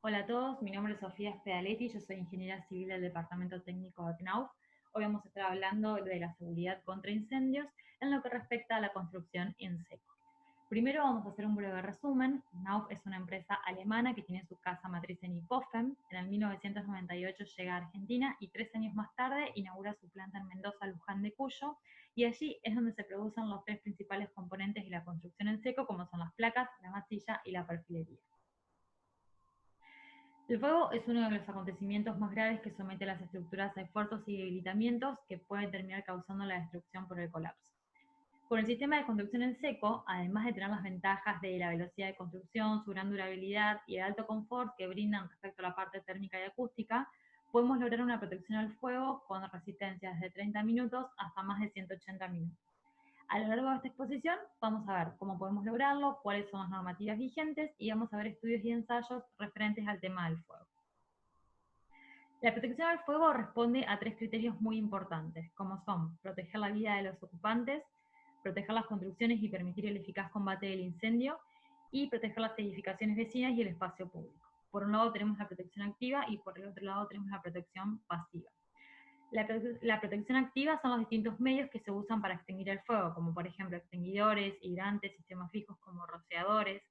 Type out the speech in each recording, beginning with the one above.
Hola a todos, mi nombre es Sofía Spedaletti, yo soy ingeniera civil del Departamento Técnico de CNAUF. Hoy vamos a estar hablando de la seguridad contra incendios en lo que respecta a la construcción en seco. Primero vamos a hacer un breve resumen. CNAUF es una empresa alemana que tiene su casa matriz en Iphofen. En el 1998 llega a Argentina y 3 años más tarde inaugura su planta en Mendoza, Luján de Cuyo, y allí es donde se producen los tres principales componentes de la construcción en seco, como son las placas, la masilla y la perfilería. El fuego es uno de los acontecimientos más graves que somete a las estructuras a esfuerzos y debilitamientos que pueden terminar causando la destrucción por el colapso. Con el sistema de construcción en seco, además de tener las ventajas de la velocidad de construcción, su gran durabilidad y el alto confort que brindan respecto a la parte térmica y acústica, podemos lograr una protección al fuego con resistencias de 30 minutos hasta más de 180 minutos. A lo largo de esta exposición vamos a ver cómo podemos lograrlo, cuáles son las normativas vigentes y vamos a ver estudios y ensayos referentes al tema del fuego. La protección al fuego responde a tres criterios muy importantes, como son proteger la vida de los ocupantes, proteger las construcciones y permitir el eficaz combate del incendio, y proteger las edificaciones vecinas y el espacio público. Por un lado tenemos la protección activa y por el otro lado tenemos la protección pasiva. La protección activa son los distintos medios que se usan para extinguir el fuego, como por ejemplo extinguidores, hidrantes, sistemas fijos como rociadores.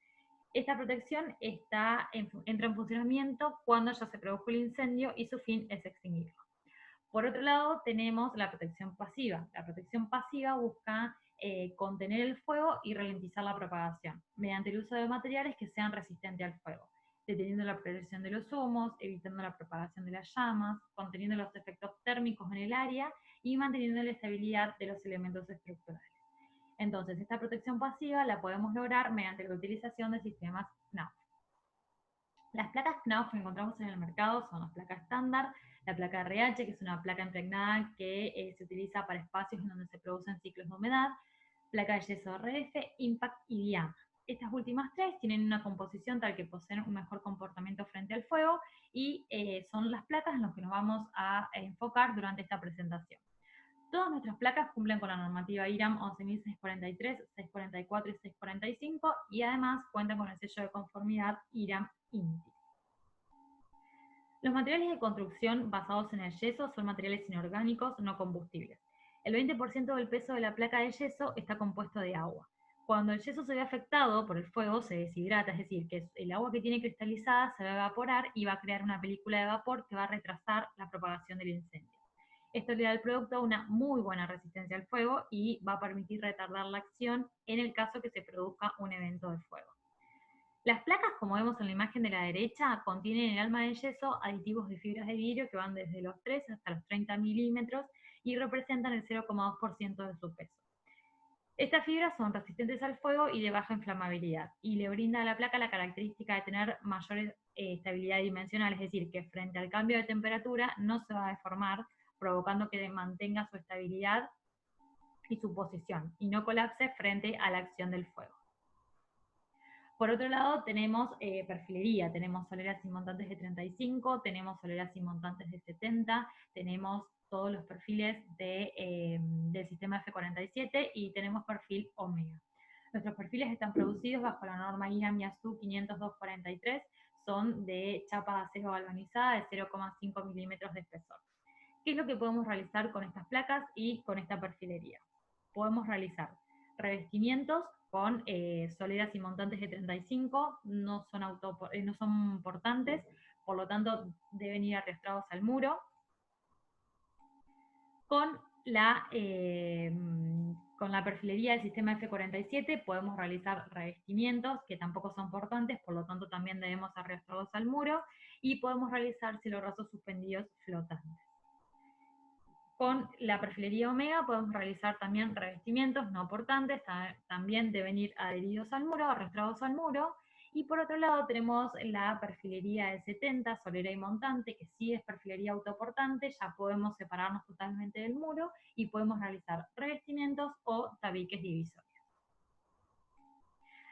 Esta protección entra en funcionamiento cuando ya se produjo el incendio y su fin es extinguirlo. Por otro lado, tenemos la protección pasiva. La protección pasiva busca contener el fuego y ralentizar la propagación, mediante el uso de materiales que sean resistentes al fuego, deteniendo la progresión de los humos, evitando la propagación de las llamas, conteniendo los efectos térmicos en el área y manteniendo la estabilidad de los elementos estructurales. Entonces, esta protección pasiva la podemos lograr mediante la utilización de sistemas KNAUF. Las placas KNAUF que encontramos en el mercado son las placas estándar, la placa RH, que es una placa impregnada que se utiliza para espacios en donde se producen ciclos de humedad, placa de yeso RF, Impact y Diama. Estas últimas tres tienen una composición tal que poseen un mejor comportamiento frente al fuego y son las placas en las que nos vamos a enfocar durante esta presentación. Todas nuestras placas cumplen con la normativa IRAM 11643, 644 y 645 y además cuentan con el sello de conformidad IRAM INTI. Los materiales de construcción basados en el yeso son materiales inorgánicos no combustibles. El 20% del peso de la placa de yeso está compuesto de agua. Cuando el yeso se ve afectado por el fuego, se deshidrata, es decir, que el agua que tiene cristalizada se va a evaporar y va a crear una película de vapor que va a retrasar la propagación del incendio. Esto le da al producto una muy buena resistencia al fuego y va a permitir retardar la acción en el caso que se produzca un evento de fuego. Las placas, como vemos en la imagen de la derecha, contienen en el alma de yeso aditivos de fibras de vidrio que van desde los 3 hasta los 30 milímetros y representan el 0,2% de su peso. Estas fibras son resistentes al fuego y de baja inflamabilidad, y le brinda a la placa la característica de tener mayor estabilidad dimensional, es decir, que frente al cambio de temperatura no se va a deformar, provocando que mantenga su estabilidad y su posición, y no colapse frente a la acción del fuego. Por otro lado, tenemos perfilería, tenemos soleras y montantes de 35, tenemos soleras y montantes de 70, tenemos todos los perfiles del sistema F47 y tenemos perfil Omega. Nuestros perfiles están producidos bajo la norma IRAM IASU 50243, son de chapa de acero galvanizada de 0,5 milímetros de espesor. ¿Qué es lo que podemos realizar con estas placas y con esta perfilería? Podemos realizar revestimientos con soleras y montantes de 35, no son portantes, por lo tanto deben ir arrastrados al muro. Con la perfilería del sistema F47 podemos realizar revestimientos que tampoco son portantes, por lo tanto también debemos arrastrarlos al muro, y podemos realizar cielorrazos suspendidos flotantes. Con la perfilería Omega podemos realizar también revestimientos no portantes, también deben ir adheridos al muro, arrastrados al muro. Y por otro lado tenemos la perfilería de 70, solera y montante, que sí es perfilería autoportante, ya podemos separarnos totalmente del muro y podemos realizar revestimientos o tabiques divisorios.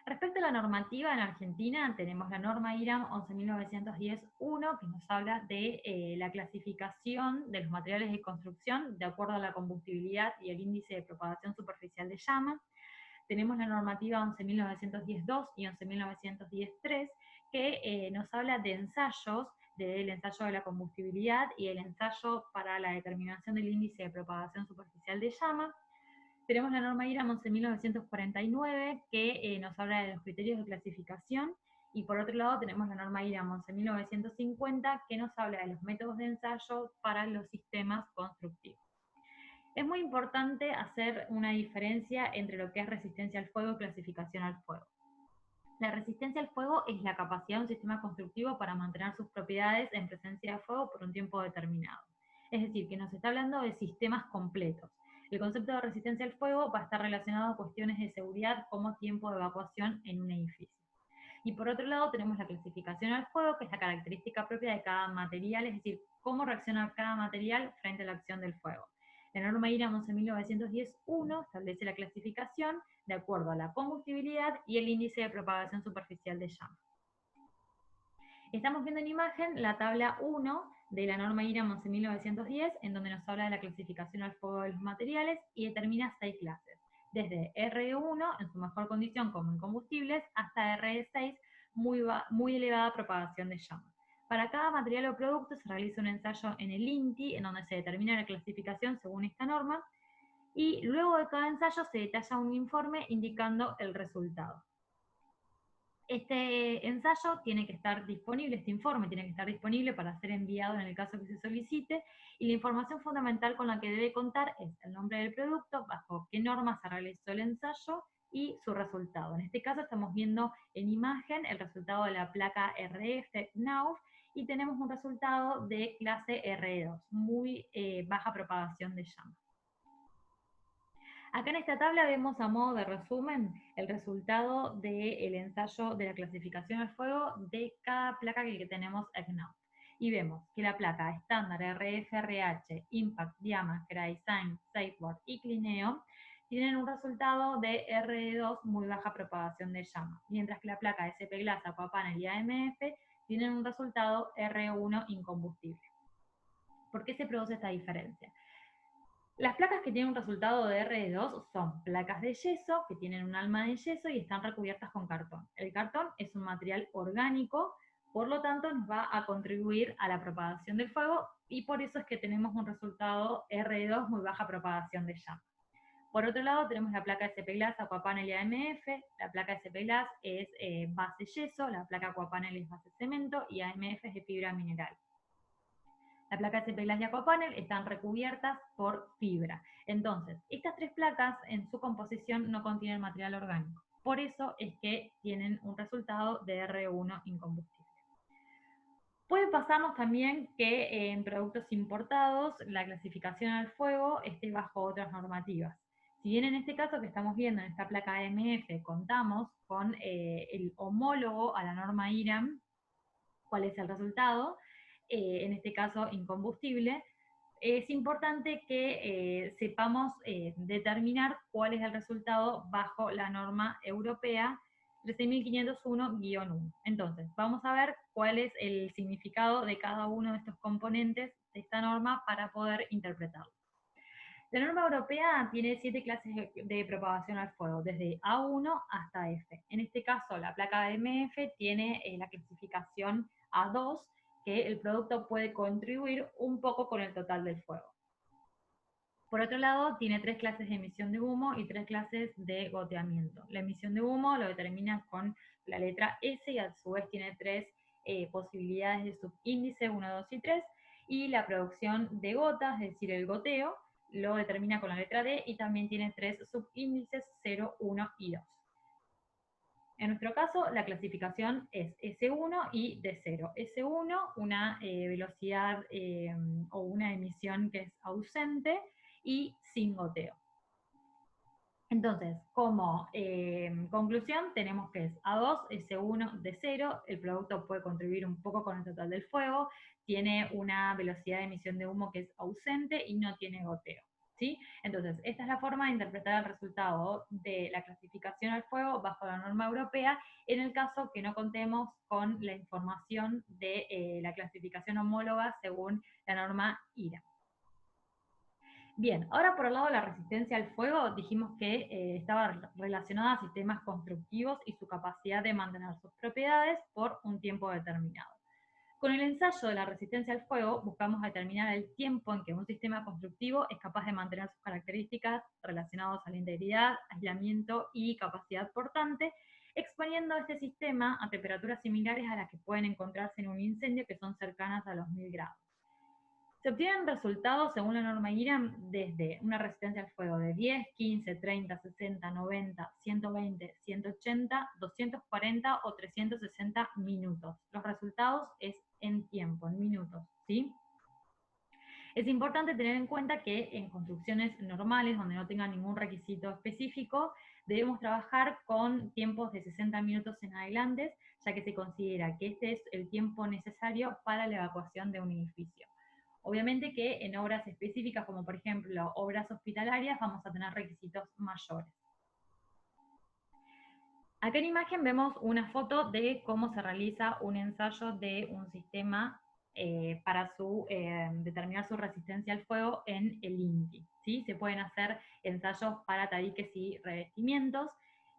Respecto a la normativa en Argentina, tenemos la norma IRAM 11.910.1 que nos habla de la clasificación de los materiales de construcción de acuerdo a la combustibilidad y el índice de propagación superficial de llama. Tenemos la normativa 11.910.2 y 11.910.3 que nos habla de ensayos, del ensayo de la combustibilidad y el ensayo para la determinación del índice de propagación superficial de llama. Tenemos la norma IRAM 11.949 que nos habla de los criterios de clasificación, y por otro lado tenemos la norma IRAM 11.950 que nos habla de los métodos de ensayo para los sistemas constructivos. Es muy importante hacer una diferencia entre lo que es resistencia al fuego y clasificación al fuego. La resistencia al fuego es la capacidad de un sistema constructivo para mantener sus propiedades en presencia de fuego por un tiempo determinado. Es decir, que nos está hablando de sistemas completos. El concepto de resistencia al fuego va a estar relacionado a cuestiones de seguridad como tiempo de evacuación en un edificio. Y por otro lado tenemos la clasificación al fuego, que es la característica propia de cada material, es decir, cómo reacciona cada material frente a la acción del fuego. La norma IRAM 11.910.1 establece la clasificación de acuerdo a la combustibilidad y el índice de propagación superficial de llama. Estamos viendo en imagen la tabla 1 de la norma IRAM 11.910, en donde nos habla de la clasificación al fuego de los materiales y determina 6 clases, desde RE1 en su mejor condición como incombustibles hasta RE6 muy elevada propagación de llama. Para cada material o producto se realiza un ensayo en el INTI, en donde se determina la clasificación según esta norma, y luego de cada ensayo se detalla un informe indicando el resultado. Este ensayo tiene que estar disponible, este informe tiene que estar disponible para ser enviado en el caso que se solicite, y la información fundamental con la que debe contar es el nombre del producto, bajo qué norma se realizó el ensayo y su resultado. En este caso estamos viendo en imagen el resultado de la placa RF-NAUF y tenemos un resultado de clase RE2, muy baja propagación de llama. Acá en esta tabla vemos a modo de resumen el resultado del ensayo de la clasificación al fuego de cada placa que tenemos ECNAUF. Y vemos que la placa estándar RF-RH, Impact, Diama, Crysign, Safeguard y Clineo tienen un resultado de RE2 muy baja propagación de llama, mientras que la placa SP Glass, Aquapanel y AMF tienen un resultado RE1 incombustible. ¿Por qué se produce esta diferencia? Las placas que tienen un resultado de RE2 son placas de yeso, que tienen un alma de yeso y están recubiertas con cartón. El cartón es un material orgánico, por lo tanto nos va a contribuir a la propagación del fuego, y por eso es que tenemos un resultado RE2 muy baja propagación de llama. Por otro lado tenemos la placa SP Glass, Aquapanel y AMF. La placa SP Glass es base yeso, la placa Aquapanel es base cemento y AMF es de fibra mineral. La placa SP Glass y Aquapanel están recubiertas por fibra. Entonces, estas tres placas en su composición no contienen material orgánico. Por eso es que tienen un resultado de R1 incombustible. Puede pasarnos también que en productos importados la clasificación al fuego esté bajo otras normativas. Si bien en este caso que estamos viendo en esta placa AMF contamos con el homólogo a la norma IRAM, ¿cuál es el resultado? En este caso incombustible, es importante que sepamos determinar cuál es el resultado bajo la norma europea 13.501-1. Entonces, vamos a ver cuál es el significado de cada uno de estos componentes de esta norma para poder interpretarlo. La norma europea tiene 7 clases de propagación al fuego, desde A1 hasta F. En este caso, la placa de MF tiene la clasificación A2, que el producto puede contribuir un poco con el total del fuego. Por otro lado, tiene 3 clases de emisión de humo y 3 clases de goteamiento. La emisión de humo lo determina con la letra S y a su vez tiene 3 posibilidades de subíndice, 1, 2 y 3. Y la producción de gotas, es decir, el goteo, lo determina con la letra D y también tiene 3 subíndices, 0, 1 y 2. En nuestro caso, la clasificación es S1 y D0. S1, una velocidad o una emisión que es ausente y sin goteo. Entonces, como conclusión, tenemos que es A2, S1, D0, el producto puede contribuir un poco con el total del fuego, tiene una velocidad de emisión de humo que es ausente y no tiene goteo. ¿Sí? Entonces, esta es la forma de interpretar el resultado de la clasificación al fuego bajo la norma europea, en el caso que no contemos con la información de la clasificación homóloga según la norma IRA. Bien, ahora por el lado de la resistencia al fuego, dijimos que estaba relacionada a sistemas constructivos y su capacidad de mantener sus propiedades por un tiempo determinado. Con el ensayo de la resistencia al fuego, buscamos determinar el tiempo en que un sistema constructivo es capaz de mantener sus características relacionadas a la integridad, aislamiento y capacidad portante, exponiendo este sistema a temperaturas similares a las que pueden encontrarse en un incendio, que son cercanas a los 1000 grados. Se obtienen resultados según la norma IRAM desde una resistencia al fuego de 10, 15, 30, 60, 90, 120, 180, 240 o 360 minutos. Los resultados es en tiempo, en minutos, ¿sí? Es importante tener en cuenta que en construcciones normales, donde no tengan ningún requisito específico, debemos trabajar con tiempos de 60 minutos en adelante, ya que se considera que este es el tiempo necesario para la evacuación de un edificio. Obviamente que en obras específicas, como por ejemplo obras hospitalarias, vamos a tener requisitos mayores. Acá en imagen vemos una foto de cómo se realiza un ensayo de un sistema para determinar su resistencia al fuego en el INTI. ¿Sí? Se pueden hacer ensayos para tabiques y revestimientos.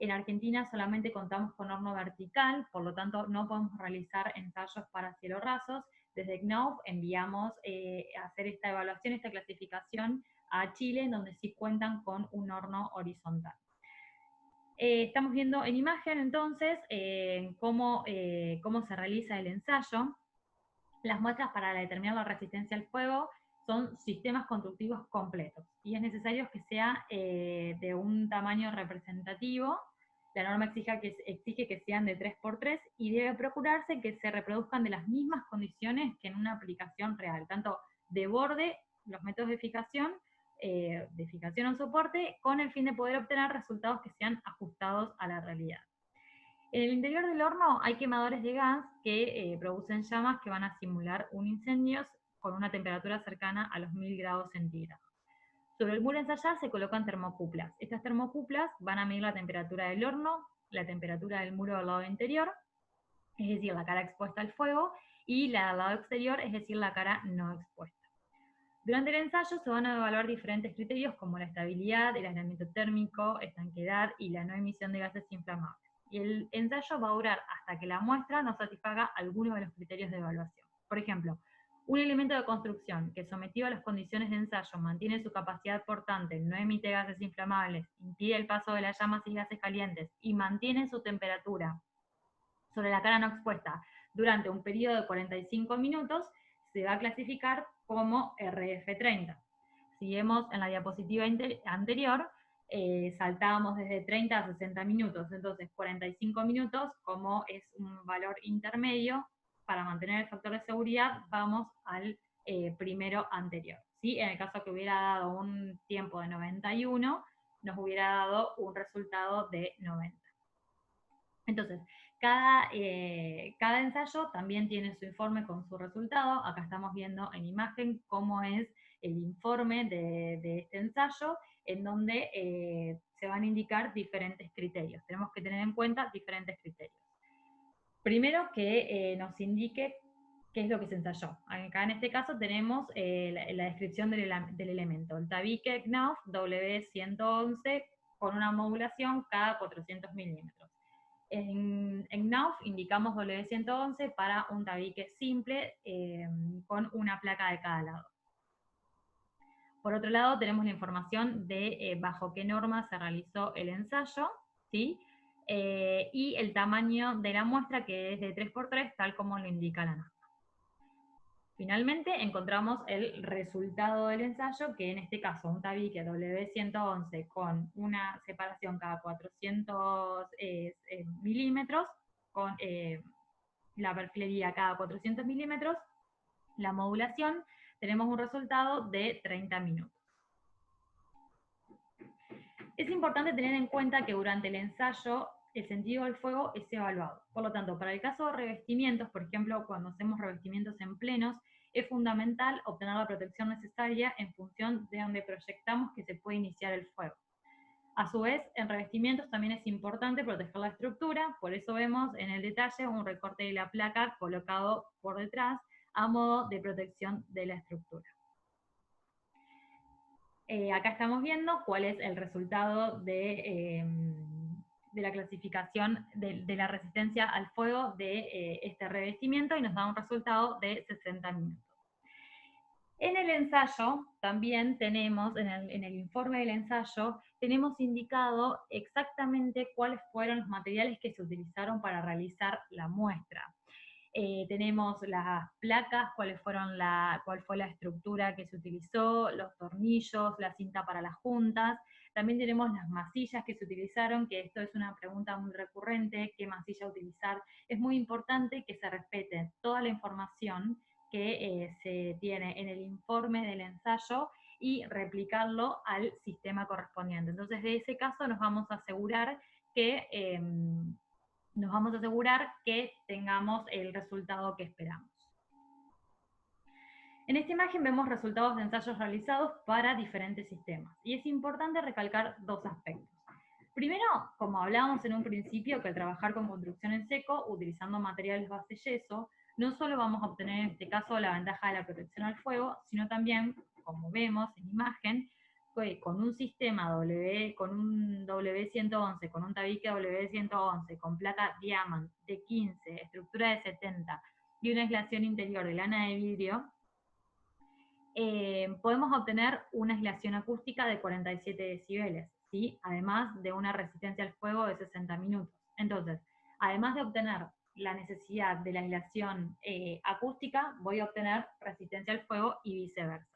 En Argentina solamente contamos con horno vertical, por lo tanto no podemos realizar ensayos para cielo rasos. Desde CNOF enviamos a hacer esta evaluación, esta clasificación a Chile, donde sí cuentan con un horno horizontal. Estamos viendo en imagen entonces cómo se realiza el ensayo. Las muestras para determinar la resistencia al fuego son sistemas constructivos completos y es necesario que sea de un tamaño representativo. La norma exige que sean de 3x3 y debe procurarse que se reproduzcan de las mismas condiciones que en una aplicación real, tanto de borde, los métodos de fijación o soporte, con el fin de poder obtener resultados que sean ajustados a la realidad. En el interior del horno hay quemadores de gas que producen llamas que van a simular un incendio con una temperatura cercana a los 1000 grados centígrados. Sobre el muro a ensayar se colocan termocuplas. Estas termocuplas van a medir la temperatura del horno, la temperatura del muro del lado interior, es decir, la cara expuesta al fuego, y la del lado exterior, es decir, la cara no expuesta. Durante el ensayo se van a evaluar diferentes criterios como la estabilidad, el aislamiento térmico, estanqueidad y la no emisión de gases inflamables. Y el ensayo va a durar hasta que la muestra no satisfaga alguno de los criterios de evaluación. Por ejemplo, un elemento de construcción que sometido a las condiciones de ensayo mantiene su capacidad portante, no emite gases inflamables, impide el paso de las llamas y gases calientes y mantiene su temperatura sobre la cara no expuesta durante un periodo de 45 minutos, se va a clasificar como RF30. Si vemos en la diapositiva anterior, saltábamos desde 30 a 60 minutos, entonces 45 minutos, como es un valor intermedio, para mantener el factor de seguridad, vamos al primero anterior. ¿Sí? En el caso que hubiera dado un tiempo de 91, nos hubiera dado un resultado de 90. Entonces, cada ensayo también tiene su informe con su resultado. Acá estamos viendo en imagen cómo es el informe de este ensayo, en donde se van a indicar diferentes criterios. Tenemos que tener en cuenta diferentes criterios. Primero, que nos indique qué es lo que se ensayó. Acá en este caso tenemos la descripción del elemento. El tabique KNAUF W111 con una modulación cada 400 milímetros. En KNAUF indicamos W111 para un tabique simple con una placa de cada lado. Por otro lado, tenemos la información de bajo qué norma se realizó el ensayo, ¿sí? Y el tamaño de la muestra, que es de 3x3, tal como lo indica la norma. Finalmente, encontramos el resultado del ensayo, que en este caso un tabique W111 con una separación cada 400 milímetros, con la perfilería cada 400 milímetros, la modulación, tenemos un resultado de 30 minutos. Es importante tener en cuenta que durante el ensayo el sentido del fuego es evaluado. Por lo tanto, para el caso de revestimientos, por ejemplo, cuando hacemos revestimientos en plenos, es fundamental obtener la protección necesaria en función de donde proyectamos que se puede iniciar el fuego. A su vez, en revestimientos también es importante proteger la estructura, por eso vemos en el detalle un recorte de la placa colocado por detrás a modo de protección de la estructura. Acá estamos viendo cuál es el resultado de la clasificación de la resistencia al fuego de este revestimiento, y nos da un resultado de 60 minutos. En el ensayo también tenemos, en el informe del ensayo, tenemos indicado exactamente cuáles fueron los materiales que se utilizaron para realizar la muestra. Tenemos las placas, cuál fue la estructura que se utilizó, los tornillos, la cinta para las juntas. También tenemos las masillas que se utilizaron, que esto es una pregunta muy recurrente, ¿qué masilla utilizar? Es muy importante que se respete toda la información que se tiene en el informe del ensayo y replicarlo al sistema correspondiente. Entonces, de ese caso nos vamos a asegurar que tengamos el resultado que esperamos. En esta imagen vemos resultados de ensayos realizados para diferentes sistemas, y es importante recalcar dos aspectos. Primero, como hablábamos en un principio, que al trabajar con construcción en seco, utilizando materiales base yeso, no solo vamos a obtener en este caso la ventaja de la protección al fuego, sino también, como vemos en imagen, con un sistema con un W111, con un tabique W111, con placa Diamond de 15, estructura de 70 y una aislación interior de lana de vidrio, podemos obtener una aislación acústica de 47 decibeles, ¿sí? Además de una resistencia al fuego de 60 minutos. Entonces, además de obtener la necesidad de la aislación acústica, voy a obtener resistencia al fuego y viceversa.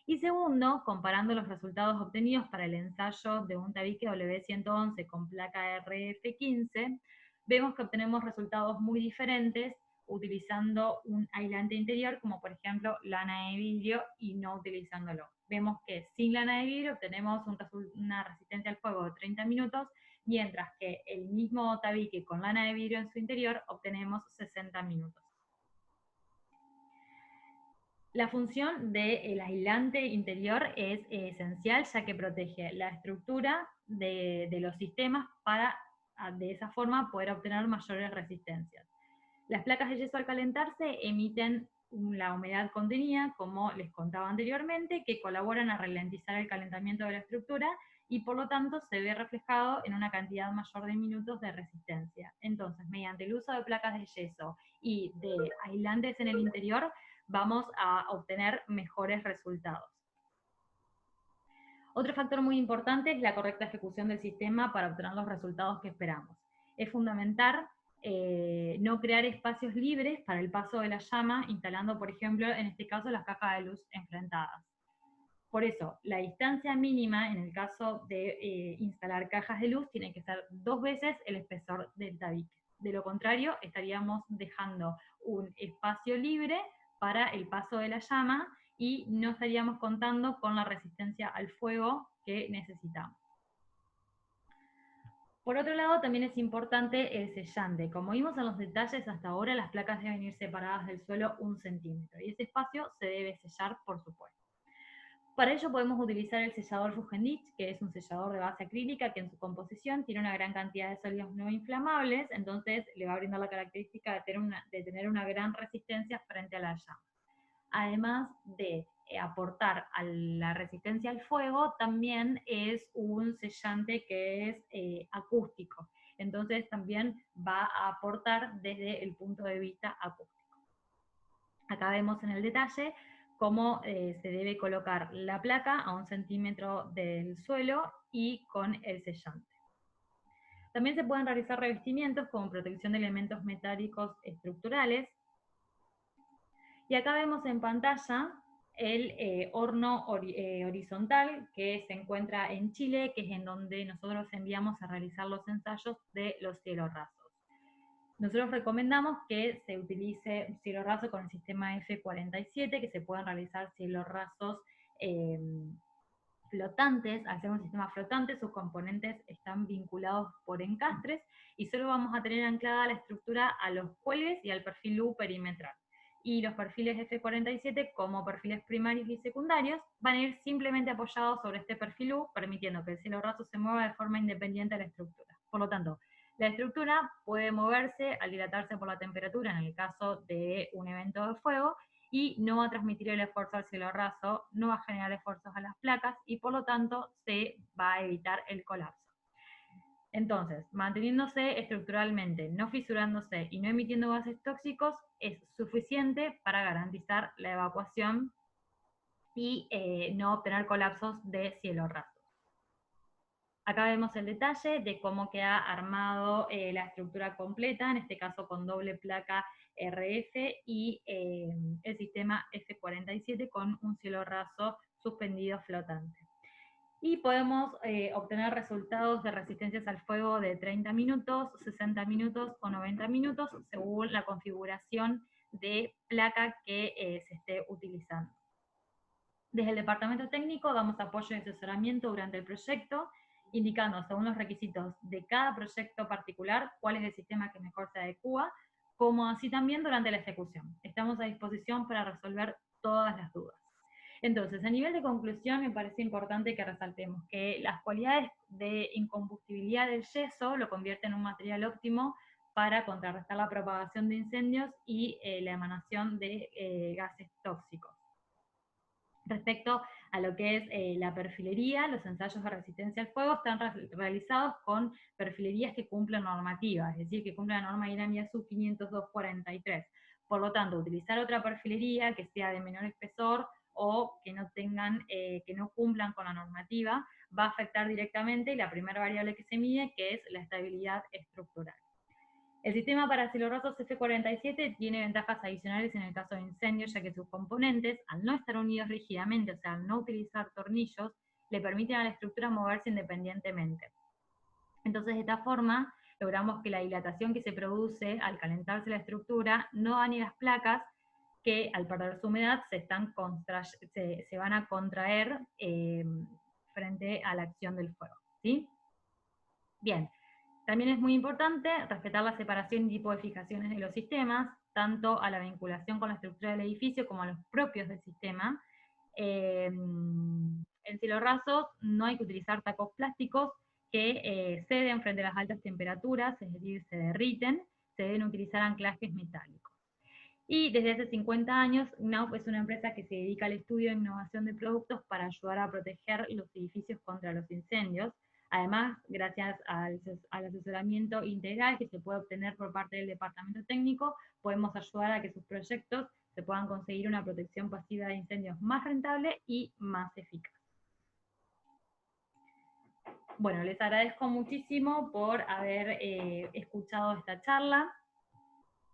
Y segundo, comparando los resultados obtenidos para el ensayo de un tabique W111 con placa RF15, vemos que obtenemos resultados muy diferentes utilizando un aislante interior, como por ejemplo lana de vidrio, y no utilizándolo. Vemos que sin lana de vidrio obtenemos una resistencia al fuego de 30 minutos, mientras que el mismo tabique con lana de vidrio en su interior obtenemos 60 minutos. La función del aislante interior es esencial, ya que protege la estructura de los sistemas para, de esa forma, poder obtener mayores resistencias. Las placas de yeso al calentarse emiten la humedad contenida, como les contaba anteriormente, que colaboran a ralentizar el calentamiento de la estructura y por lo tanto se ve reflejado en una cantidad mayor de minutos de resistencia. Entonces, mediante el uso de placas de yeso y de aislantes en el interior, vamos a obtener mejores resultados. Otro factor muy importante es la correcta ejecución del sistema para obtener los resultados que esperamos. Es fundamental no crear espacios libres para el paso de la llama, instalando, por ejemplo, en este caso, las cajas de luz enfrentadas. Por eso, la distancia mínima en el caso de instalar cajas de luz tiene que ser 2 veces el espesor del tabique. De lo contrario, estaríamos dejando un espacio libre para el paso de la llama y no estaríamos contando con la resistencia al fuego que necesitamos. Por otro lado, también es importante el sellante. Como vimos en los detalles, hasta ahora las placas deben ir separadas del suelo 1 centímetro, y ese espacio se debe sellar, por supuesto. Para ello podemos utilizar el sellador Fugendich, que es un sellador de base acrílica que en su composición tiene una gran cantidad de sólidos no inflamables, entonces le va a brindar la característica de tener una gran resistencia frente a la llama. Además de aportar a la resistencia al fuego, también es un sellante que es acústico. Entonces también va a aportar desde el punto de vista acústico. Acá vemos en el detalle cómo se debe colocar la placa a 1 centímetro del suelo y con el sellante. También se pueden realizar revestimientos como protección de elementos metálicos estructurales. Y acá vemos en pantalla el horno horizontal que se encuentra en Chile, que es en donde nosotros enviamos a realizar los ensayos de los cielos rasos. Nosotros recomendamos que se utilice cielo raso con el sistema F47, que se puedan realizar cielos rasos flotantes. Al ser un sistema flotante, sus componentes están vinculados por encastres y solo vamos a tener anclada la estructura a los cuelgues y al perfil U perimetral. Y los perfiles F47, como perfiles primarios y secundarios, van a ir simplemente apoyados sobre este perfil U, permitiendo que el cielo raso se mueva de forma independiente de la estructura. Por lo tanto, la estructura puede moverse al dilatarse por la temperatura en el caso de un evento de fuego, y no va a transmitir el esfuerzo al cielo raso, no va a generar esfuerzos a las placas y por lo tanto se va a evitar el colapso. Entonces, manteniéndose estructuralmente, no fisurándose y no emitiendo gases tóxicos es suficiente para garantizar la evacuación y no obtener colapsos de cielo raso. Acá vemos el detalle de cómo queda armado la estructura completa, en este caso con doble placa RF y el sistema F47 con un cielo raso suspendido flotante. Y podemos obtener resultados de resistencias al fuego de 30 minutos, 60 minutos o 90 minutos según la configuración de placa que se esté utilizando. Desde el departamento técnico damos apoyo y asesoramiento durante el proyecto, indicando según los requisitos de cada proyecto particular cuál es el sistema que mejor se adecua, como así también durante la ejecución. Estamos a disposición para resolver todas las dudas. Entonces, a nivel de conclusión, me parece importante que resaltemos que las cualidades de incombustibilidad del yeso lo convierten en un material óptimo para contrarrestar la propagación de incendios y la emanación de gases tóxicos. Respecto a lo que es la perfilería, los ensayos de resistencia al fuego están realizados con perfilerías que cumplen normativas, es decir, que cumplen la norma INAMI ASU 50243. Por lo tanto, utilizar otra perfilería que sea de menor espesor o que no tengan, que no cumplan con la normativa, va a afectar directamente la primera variable que se mide, que es la estabilidad estructural. El sistema para cielo raso F47 tiene ventajas adicionales en el caso de incendios, ya que sus componentes, al no estar unidos rígidamente, o sea, al no utilizar tornillos, le permiten a la estructura moverse independientemente. Entonces, de esta forma, logramos que la dilatación que se produce al calentarse la estructura no dañe las placas, que al perder su humedad se van a contraer frente a la acción del fuego, ¿sí? Bien. También es muy importante respetar la separación y tipificaciones de los sistemas, tanto a la vinculación con la estructura del edificio como a los propios del sistema. En cielo raso no hay que utilizar tacos plásticos que ceden frente a las altas temperaturas, es decir, se derriten, se deben utilizar anclajes metálicos. Y desde hace 50 años, Knauf es una empresa que se dedica al estudio e innovación de productos para ayudar a proteger los edificios contra los incendios. Además, gracias al asesoramiento integral que se puede obtener por parte del departamento técnico, podemos ayudar a que sus proyectos se puedan conseguir una protección pasiva de incendios más rentable y más eficaz. Bueno, les agradezco muchísimo por haber escuchado esta charla.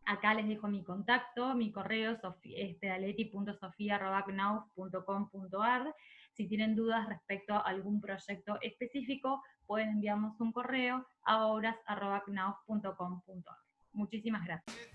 Acá les dejo mi contacto, mi correo es pedaletti.sofia@knauf.com.ar. Si tienen dudas respecto a algún proyecto específico, pueden enviarnos un correo a obras@knauf.com.ar. Muchísimas gracias.